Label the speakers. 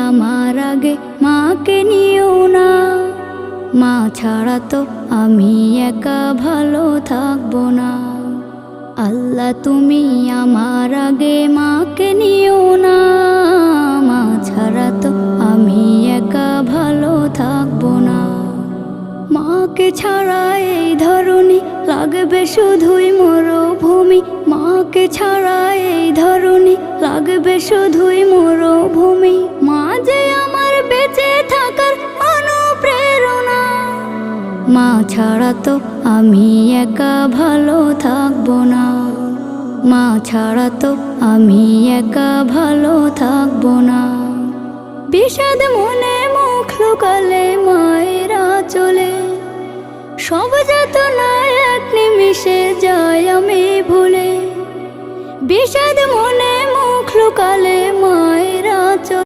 Speaker 1: আমার আগে মাকে নিও না। মা ছাড়া তো আমি একা ভালো থাকবো না। আল্লাহ তুমি আমার আগে মাকে নিও না। মা ছাড়া তো আমি একা ভালো থাকবো না। মাকে ছাড়া এই ধরনী লাগবে শুধুই মরুভূমি। মাকে ছাড়া এই ধরনী লাগবে শুধুই মরুভূমি। মা যে আমার বেঁচে থাকার অনুপ্রেরণা। মা ছাড়া তো আমি একা ভালো থাকবো না। মা ছাড়া তো আমি একা ভালো থাকবো না। বিষাদ মনে মুখ লুকালে মায়েরা চলে, সব যাতনা এক নিমিষে যায় আমি ভুলে। বিষাদ মনে মুখ লুকালে